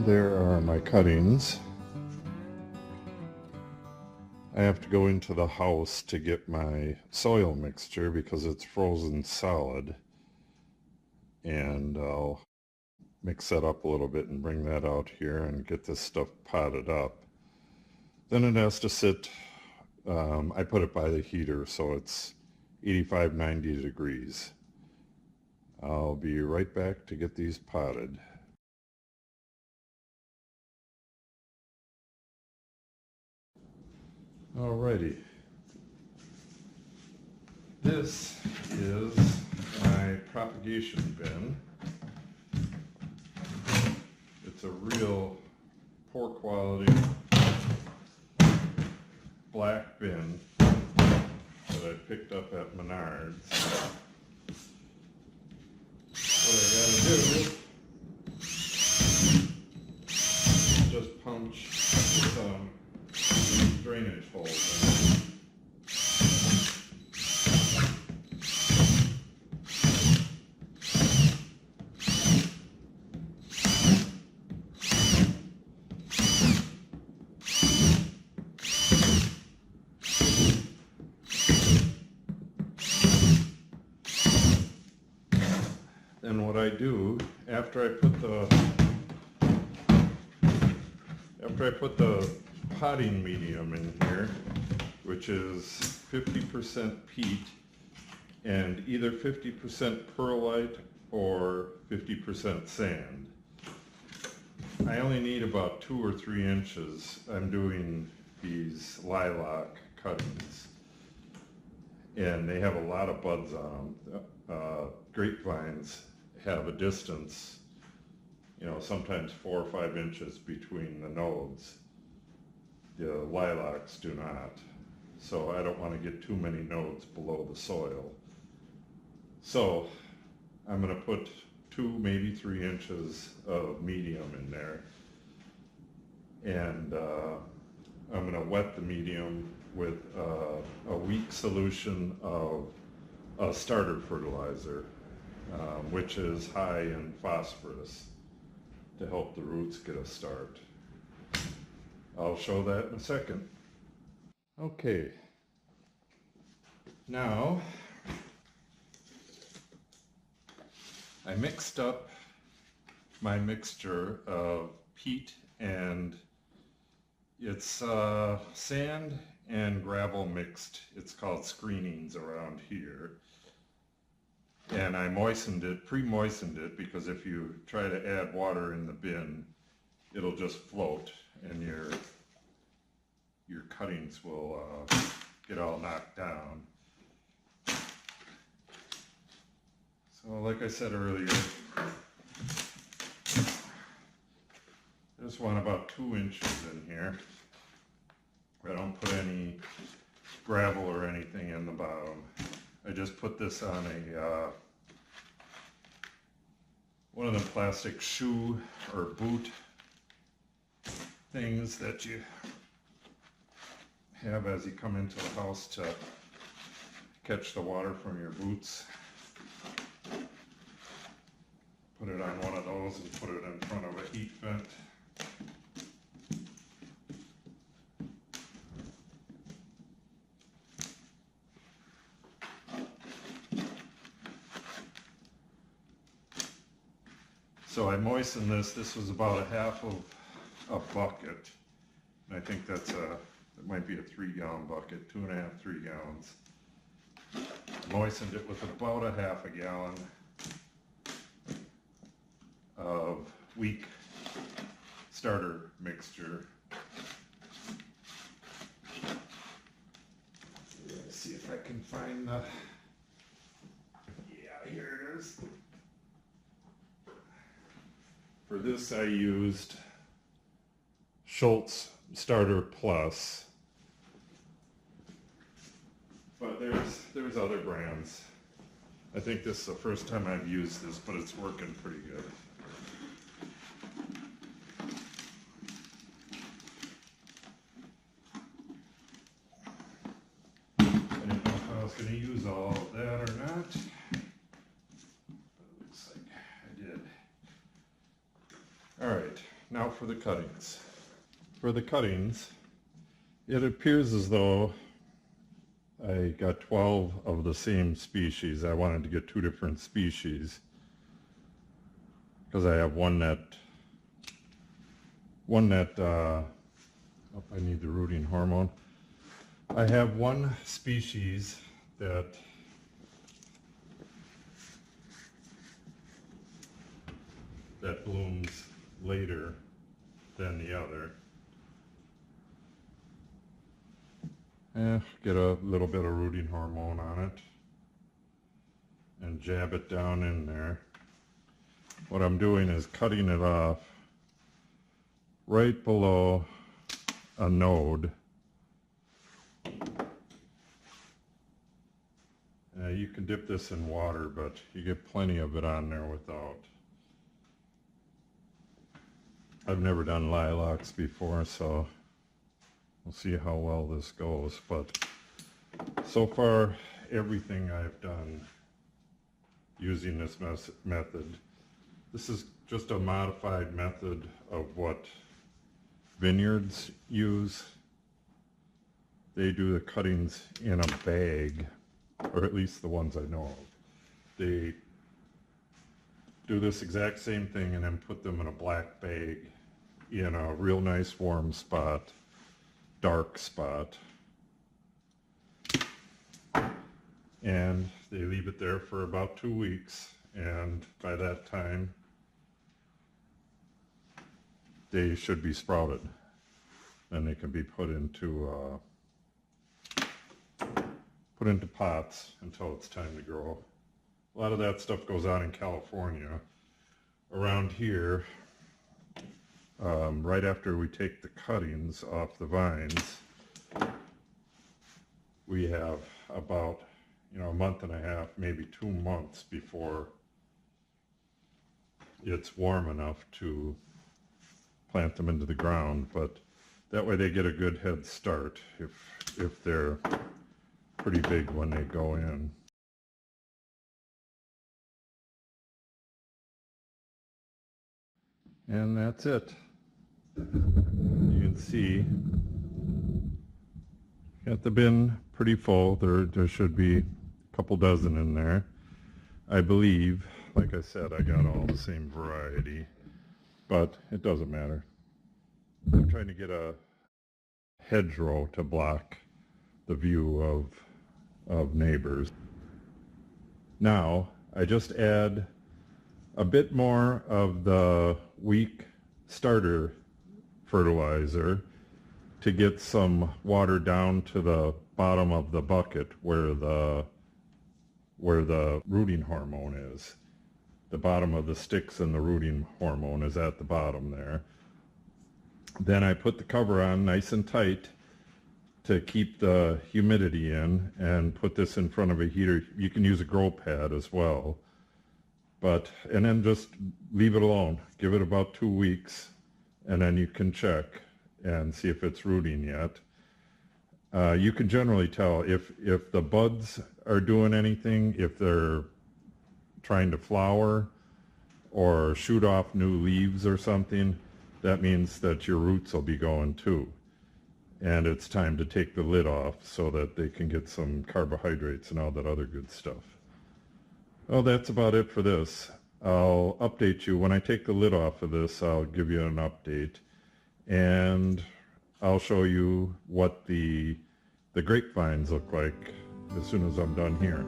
There are my cuttings. I have to go into the house to get my soil mixture because it's frozen solid, and I'll mix that up a little bit and bring that out here and get this stuff potted up. Then it has to sit, I put it by the heater so it's 85-90 degrees. I'll be right back to get these potted. Alrighty, this is my propagation bin. It's a real poor quality black bin that I picked up at Menards. What I gotta do is just punch some drainage holes in. Then what I do after I put the potting medium in here, which is 50% peat and either 50% perlite or 50% sand. I only need about 2 or 3 inches. I'm doing these lilac cuttings, and they have a lot of buds on them. Grapevines have a distance, sometimes 4 or 5 inches between the nodes. The lilacs do not, so I don't want to get too many nodes below the soil. So I'm going to put 2, maybe 3 inches of medium in there, and I'm going to wet the medium with a weak solution of a starter fertilizer, which is high in phosphorus, to help the roots get a start. I'll show that in a second. Okay, now I mixed up my mixture of peat and it's sand and gravel mixed. It's called screenings around here. And I pre-moistened it, because if you try to add water in the bin, it'll just float and your cuttings will get all knocked down. So like I said earlier, I just want about 2 inches in here. I don't put any gravel or anything in the bottom. I just put this on a one of the plastic shoe or boot things that you have as you come into the house to catch the water from your boots. Put it on one of those and put it in front of a heat vent. So I moistened this. This was about 1/2 of a bucket. And I think it might be a 3-gallon bucket, 2.5, 3 gallons. I moistened it with about 1/2 gallon of weak starter mixture. Let's see if I can find the, yeah, here it is. For this I used Schultz Starter Plus, but there's other brands. I think this is the first time I've used this, but it's working pretty good. I didn't know if I was going to use all of that or not, but it looks like I did. All right. now for the cuttings. For the cuttings, it appears as though I got 12 of the same species. I wanted to get 2 different species because I have one that oh, I need the rooting hormone. I have one species that blooms later than the other. Get a little bit of rooting hormone on it and jab it down in there. What I'm doing is cutting it off right below a node. You can dip this in water, but you get plenty of it on there without. I've never done lilacs before, so we'll see how well this goes. But so far, everything I've done using this method, this is just a modified method of what vineyards use. They do the cuttings in a bag, or at least the ones I know of. They do this exact same thing and then put them in a black bag in a real nice warm spot, dark spot, and they leave it there for about 2 weeks, and by that time they should be sprouted, and they can be put into pots until it's time to grow. A lot of that stuff goes on in California. Around here, right after we take the cuttings off the vines, we have about a month and a half, maybe 2 months before it's warm enough to plant them into the ground. But that way they get a good head start if they're pretty big when they go in. And that's it. You can see, got the bin pretty full. There should be a couple dozen in there. I believe, like I said, I got all the same variety, but it doesn't matter. I'm trying to get a hedgerow to block the view of neighbors. Now, I just add a bit more of the weak starter fertilizer to get some water down to the bottom of the bucket where the rooting hormone is. The bottom of the sticks and the rooting hormone is at the bottom there. Then I put the cover on nice and tight to keep the humidity in, and put this in front of a heater. You can use a grow pad as well. And then just leave it alone. Give it about 2 weeks, and then you can check and see if it's rooting yet. You can generally tell if the buds are doing anything, if they're trying to flower or shoot off new leaves or something. That means that your roots will be going too. And it's time to take the lid off so that they can get some carbohydrates and all that other good stuff. Well, that's about it for this. I'll update you. When I take the lid off of this, I'll give you an update. And I'll show you what the grapevines look like as soon as I'm done here.